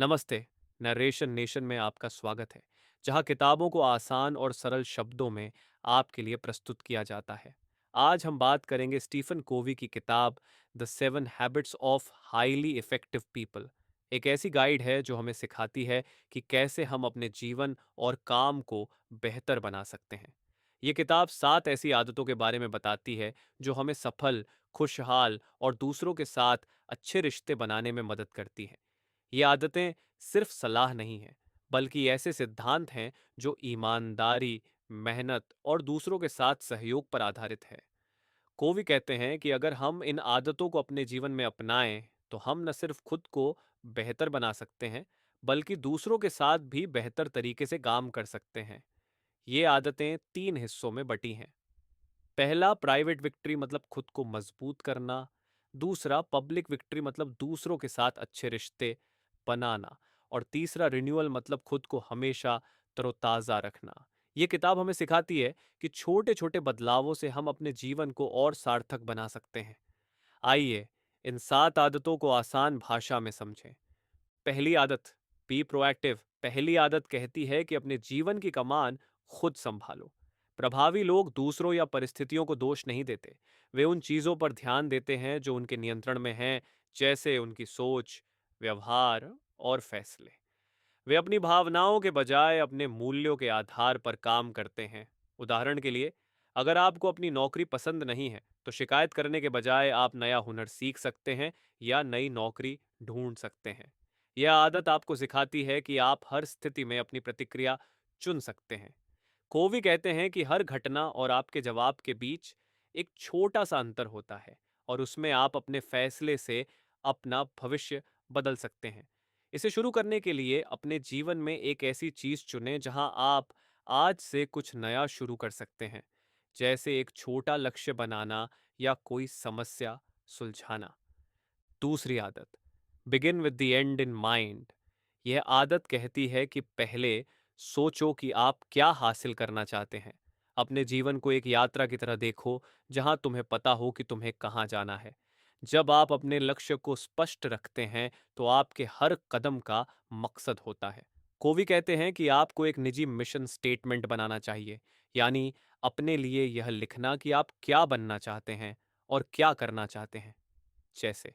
नमस्ते। Narration nation में आपका स्वागत है, जहां किताबों को आसान और सरल शब्दों में आपके लिए प्रस्तुत किया जाता है। आज हम बात करेंगे स्टीफन कोवी की किताब the seven habits of highly effective people. एक ऐसी गाइड है जो हमें सिखाती है कि कैसे हम अपने जीवन और काम को बेहतर बना सकते हैं। ये किताब 7 ऐसी आदतों के बारे में बताती है जो हमें सफल, खुशहाल और दूसरों के साथ अच्छे रिश्ते बनाने में मदद करती हैं। ये आदतें सिर्फ सलाह नहीं हैं, बल्कि ऐसे सिद्धांत हैं जो ईमानदारी, मेहनत और दूसरों के साथ सहयोग पर आधारित है। कोवी कहते हैं कि अगर हम इन आदतों को अपने जीवन में अपनाएं, तो हम न सिर्फ खुद को बेहतर बना सकते हैं, बल्कि दूसरों के साथ भी बेहतर तरीके से काम कर सकते हैं। ये आदतें 3 हिस्सों में बटी हैं। पहला, प्राइवेट विक्ट्री मतलब खुद को मजबूत करना। दूसरा, पब्लिक विक्ट्री मतलब दूसरों के साथ अच्छे रिश्ते बनाना। और तीसरा, रिन्यूअल मतलब खुद को हमेशा तरोताजा रखना। ये किताब हमें सिखाती है कि छोटे छोटे बदलावों से हम अपने जीवन को और सार्थक बना सकते हैं। आइए इन 7 आदतों को आसान भाषा में समझें। पहली आदत, बी प्रोएक्टिव। पहली आदत कहती है कि अपने जीवन की कमान खुद संभालो। प्रभावी लोग दूसरों या परिस्थितियों को दोष नहीं देते। वे उन चीजों पर ध्यान देते हैं जो उनके नियंत्रण में हैं, जैसे उनकी सोच, व्यवहार और फैसले। वे अपनी भावनाओं के बजाय अपने मूल्यों के आधार पर काम करते हैं। उदाहरण के लिए, अगर आपको अपनी नौकरी पसंद नहीं है, तो शिकायत करने के बजाय आप नया हुनर सीख सकते हैं या नई नौकरी ढूंढ सकते हैं। यह आदत आपको सिखाती है कि आप हर स्थिति में अपनी प्रतिक्रिया चुन सकते हैं। कोवी कहते हैं कि हर घटना और आपके जवाब के बीच एक छोटा सा अंतर होता है, और उसमें आप अपने फैसले से अपना भविष्य बदल सकते हैं। इसे शुरू करने के लिए अपने जीवन में एक ऐसी चीज चुनें जहां आप आज से कुछ नया शुरू कर सकते हैं, जैसे एक छोटा लक्ष्य बनाना या कोई समस्या सुलझाना। दूसरी आदत, begin with the and in mind. यह आदत कहती है कि पहले सोचो कि आप क्या हासिल करना चाहते हैं। अपने जीवन को एक यात्रा की तरह देखो, जहां तुम्हें पता हो कि तुम्हें कहां जाना है। जब आप अपने लक्ष्य को स्पष्ट रखते हैं, तो आपके हर कदम का मकसद होता है। कोवी कहते हैं कि आपको एक निजी मिशन स्टेटमेंट बनाना चाहिए, यानी अपने लिए यह लिखना कि आप क्या बनना चाहते हैं और क्या करना चाहते हैं। जैसे,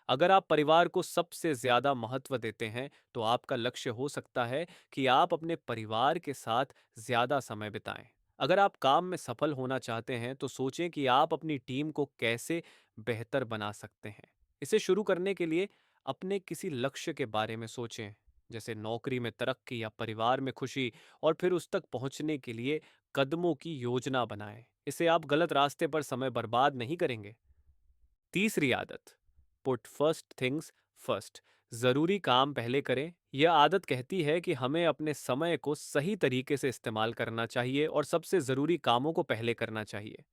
अगर आप परिवार को सबसे ज्यादा महत्व देते हैं, तो आपका लक्ष्य हो सकता है कि आप अपने परिवार के साथ ज्यादा समय बिताएं। अगर आप काम में सफल होना चाहते हैं, तो सोचें कि आप अपनी टीम को कैसे बेहतर बना सकते हैं। इसे शुरू करने के लिए अपने किसी लक्ष्य के बारे में सोचें, जैसे नौकरी में तरक्की या परिवार में खुशी, और फिर उस तक पहुंचने के लिए कदमों की योजना बनाएं। इसे आप गलत रास्ते पर समय बर्बाद नहीं करेंगे। तीसरी आदत, पुट फर्स्ट थिंग्स फर्स्ट। जरूरी काम पहले करें। यह आदत कहती है कि हमें अपने समय को सही तरीके से इस्तेमाल करना चाहिए और सबसे जरूरी कामों को पहले करना चाहिए।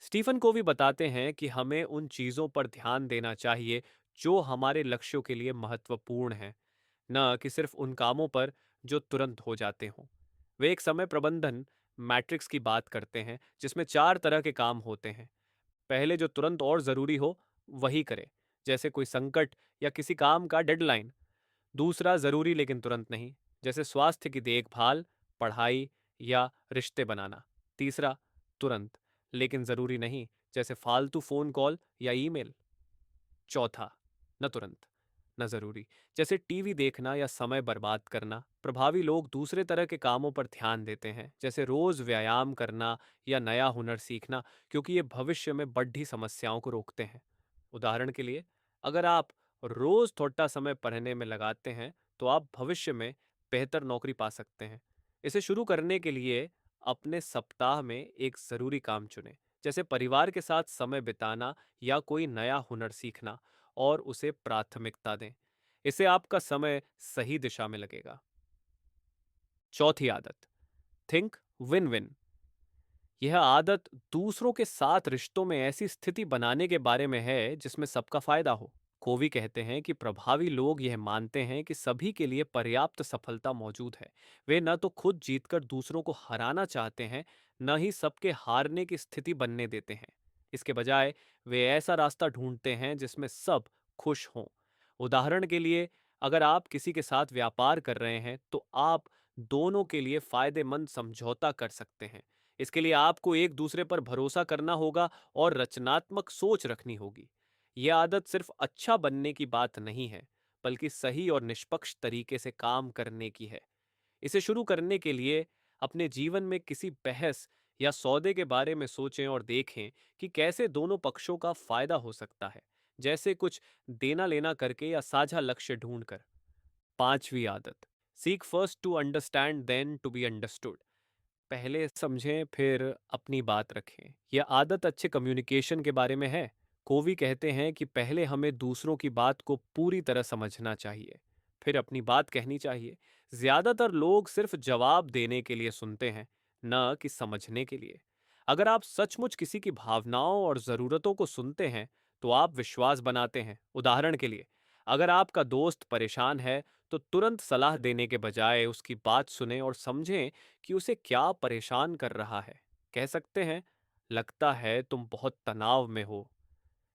स्टीफन कोवी बताते हैं कि हमें उन चीजों पर ध्यान देना चाहिए जो हमारे लक्ष्यों के लिए महत्वपूर्ण हैं, न कि सिर्फ उन कामों पर जो तुरंत हो जाते हों। वे एक समय प्रबंधन मैट्रिक्स की बात करते हैं, जिसमें 4 तरह के काम होते हैं। पहले जो तुरंत और जरूरी हो, वही करें, जैसे कोई संकट या किसी काम का डेडलाइन। दूसरा, जरूरी लेकिन तुरंत नहीं, जैसे स्वास्थ्य की देखभाल, पढ़ाई या रिश्ते बनाना। तीसरा, तुरंत लेकिन जरूरी नहीं, जैसे फालतू फोन कॉल या ईमेल। चौथा, न तुरंत न जरूरी, जैसे टीवी देखना या समय बर्बाद करना। प्रभावी लोग दूसरे तरह के कामों पर ध्यान देते हैं, जैसे रोज व्यायाम करना या नया हुनर सीखना, क्योंकि ये भविष्य में बढ़ी समस्याओं को रोकते हैं। उदाहरण के लिए, अगर आप रोज थोड़ा समय पढ़ने में लगाते हैं, तो आप भविष्य में बेहतर नौकरी पा सकते हैं। इसे शुरू करने के लिए अपने सप्ताह में एक जरूरी काम चुनें, जैसे परिवार के साथ समय बिताना या कोई नया हुनर सीखना, और उसे प्राथमिकता दें। इससे आपका समय सही दिशा में लगेगा। चौथी आदत, थिंक विन विन। यह आदत दूसरों के साथ रिश्तों में ऐसी स्थिति बनाने के बारे में है जिसमें सबका फायदा हो। कोवी कहते हैं कि प्रभावी लोग यह मानते हैं कि सभी के लिए पर्याप्त सफलता मौजूद है। वे न तो खुद जीतकर दूसरों को हराना चाहते हैं, न ही सबके हारने की स्थिति बनने देते हैं। इसके बजाय वे ऐसा रास्ता ढूंढते हैं जिसमें सब खुश हों। उदाहरण के लिए, अगर आप किसी के साथ व्यापार कर रहे हैं तो आप दोनों के लिए फायदेमंद समझौता कर सकते हैं। इसके लिए आपको एक दूसरे पर भरोसा करना होगा और रचनात्मक सोच रखनी होगी। यह आदत सिर्फ अच्छा बनने की बात नहीं है, बल्कि सही और निष्पक्ष तरीके से काम करने की है। इसे शुरू करने के लिए अपने जीवन में किसी बहस या सौदे के बारे में सोचें और देखें कि कैसे दोनों पक्षों का फायदा हो सकता है, जैसे कुछ देना लेना करके या साझा लक्ष्य ढूंढकर। पांचवी आदत, seek first to understand then to be understood. पहले समझें फिर अपनी बात रखें। यह आदत अच्छे कम्युनिकेशन के बारे में है। कोवी कहते हैं कि पहले हमें दूसरों की बात को पूरी तरह समझना चाहिए, फिर अपनी बात कहनी चाहिए। ज्यादातर लोग सिर्फ जवाब देने के लिए सुनते हैं, न कि समझने के लिए। अगर आप सचमुच किसी की भावनाओं और जरूरतों को सुनते हैं तो आप विश्वास बनाते हैं। उदाहरण के लिए, अगर आपका दोस्त परेशान है तो तुरंत सलाह देने के बजाय उसकी बात सुने और समझें कि उसे क्या परेशान कर रहा है। कह सकते हैं, लगता है तुम बहुत तनाव में हो।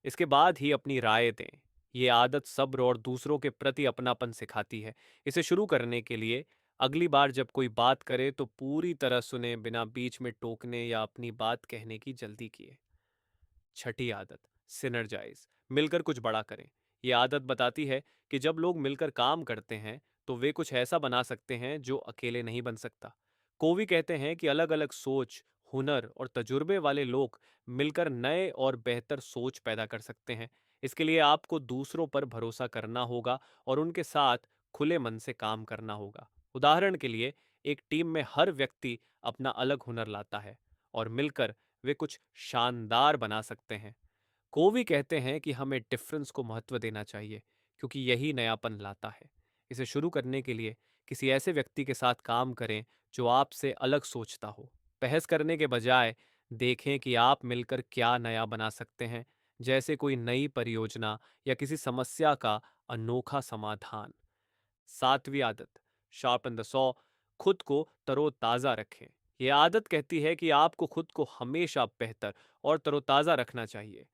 इसके बाद ही अपनी राय दें। ये आदत सब्र और दूसरों के प्रति अपनापन सिखाती है। इसे शुरू करने के लिए अगली बार जब कोई बात करे तो पूरी तरह सुने, बिना बीच में टोकने या अपनी बात कहने की जल्दी किए। छठी आदत, सिनर्जाइज, मिलकर कुछ बड़ा करें। ये आदत बताती है कि जब लोग मिलकर काम करते हैं तो वे कुछ ऐसा बना सकते हैं जो अकेले नहीं बन सकता। कोवी कहते हैं कि अलग अलग सोच, हुनर और तजुर्बे वाले लोग मिलकर नए और बेहतर सोच पैदा कर सकते हैं। इसके लिए आपको दूसरों पर भरोसा करना होगा और उनके साथ खुले मन से काम करना होगा। उदाहरण के लिए, एक टीम में हर व्यक्ति अपना अलग हुनर लाता है और मिलकर वे कुछ शानदार बना सकते हैं। कोवी कहते हैं कि हमें डिफरेंस को महत्व देना चाहिए, क्योंकि यही नयापन लाता है। इसे शुरू करने के लिए किसी ऐसे व्यक्ति के साथ काम करें जो आपसे अलग सोचता हो। बहस करने के बजाय देखें कि आप मिलकर क्या नया बना सकते हैं, जैसे कोई नई परियोजना या किसी समस्या का अनोखा समाधान। सातवीं आदत, शार्पन द सॉ, खुद को तरोताजा रखें। यह आदत कहती है कि आपको खुद को हमेशा बेहतर और तरोताजा रखना चाहिए।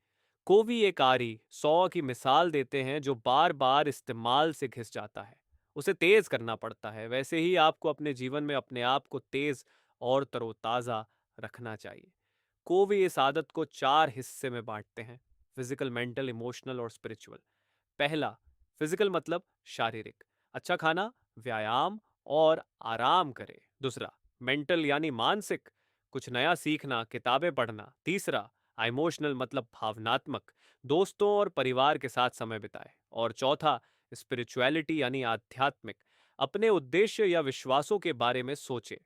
कोवी एक आरी सौ की मिसाल देते हैं जो बार बार इस्तेमाल से घिस जाता है, उसे तेज करना पड़ता है। वैसे ही आपको अपने जीवन में अपने आप को तेज और तरोताजा रखना चाहिए। कोवी इस आदत को चार हिस्से में बांटते हैं: फिजिकल, मेंटल, इमोशनल और स्पिरिचुअल। पहला, फिजिकल मतलब शारीरिक, अच्छा खाना, व्यायाम और आराम करें। दूसरा, मेंटल यानी मानसिक, कुछ नया सीखना, किताबें पढ़ना। तीसरा, इमोशनल मतलब भावनात्मक, दोस्तों और परिवार के साथ समय बिताएं। और चौथा, स्पिरिचुअलिटी यानी आध्यात्मिक, अपने उद्देश्य या विश्वासों के बारे में सोचें।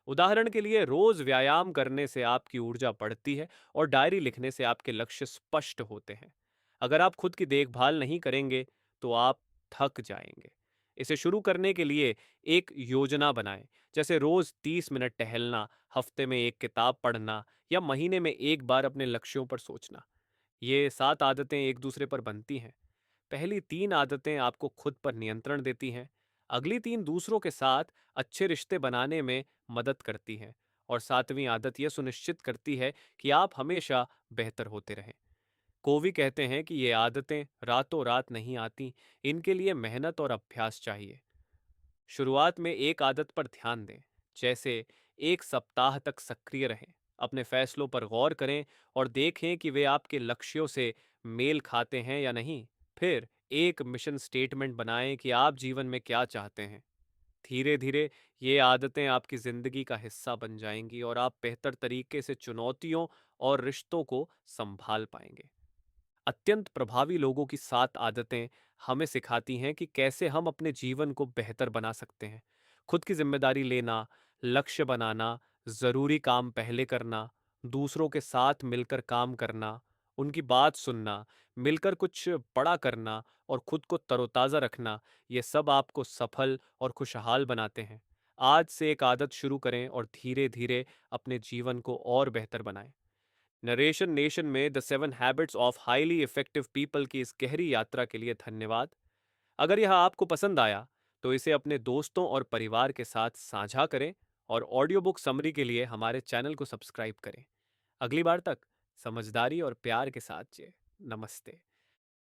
उदाहरण के लिए, रोज व्यायाम करने से आपकी ऊर्जा बढ़ती है और डायरी लिखने से आपके लक्ष्य स्पष्ट होते हैं। अगर आप खुद की देखभाल नहीं करेंगे तो आप थक जाएंगे। इसे शुरू करने के लिए एक योजना बनाएं, जैसे रोज 30 मिनट टहलना, हफ्ते में एक किताब पढ़ना या महीने में एक बार अपने लक्ष्यों पर सोचना। ये 7 आदतें एक दूसरे पर बनती हैं। पहली 3 आदतें आपको खुद पर नियंत्रण देती हैं, अगली 3 दूसरों के साथ अच्छे रिश्ते बनाने में मदद करती हैं, और 7वीं आदत यह सुनिश्चित करती है कि आप हमेशा बेहतर होते रहें। कोवी कहते हैं कि ये आदतें रातों रात नहीं आती, इनके लिए मेहनत और अभ्यास चाहिए। शुरुआत में एक आदत पर ध्यान दें, जैसे एक सप्ताह तक सक्रिय रहें, अपने फैसलों पर गौर करें और देखें कि वे आपके लक्ष्यों से मेल खाते हैं या नहीं। फिर एक मिशन स्टेटमेंट बनाएं कि आप जीवन में क्या चाहते हैं। धीरे धीरे ये आदतें आपकी जिंदगी का हिस्सा बन जाएंगी और आप बेहतर तरीके से चुनौतियों और रिश्तों को संभाल पाएंगे। अत्यंत प्रभावी लोगों की 7 आदतें हमें सिखाती हैं कि कैसे हम अपने जीवन को बेहतर बना सकते हैं। खुद की जिम्मेदारी लेना, लक्ष्य बनाना, जरूरी काम पहले करना, दूसरों के साथ मिलकर काम करना, उनकी बात सुनना, मिलकर कुछ बड़ा करना और खुद को तरोताजा रखना, ये सब आपको सफल और खुशहाल बनाते हैं। आज से एक आदत शुरू करें और धीरे धीरे अपने जीवन को और बेहतर बनाएं। नरेशन नेशन में the 7 habits of highly effective people की इस गहरी यात्रा के लिए धन्यवाद। अगर यह आपको पसंद आया तो इसे अपने दोस्तों और परिवार के साथ साझा करें और ऑडियो बुक समरी के लिए हमारे चैनल को सब्सक्राइब करें। अगली बार तक समझदारी और प्यार के साथ जिए। नमस्ते।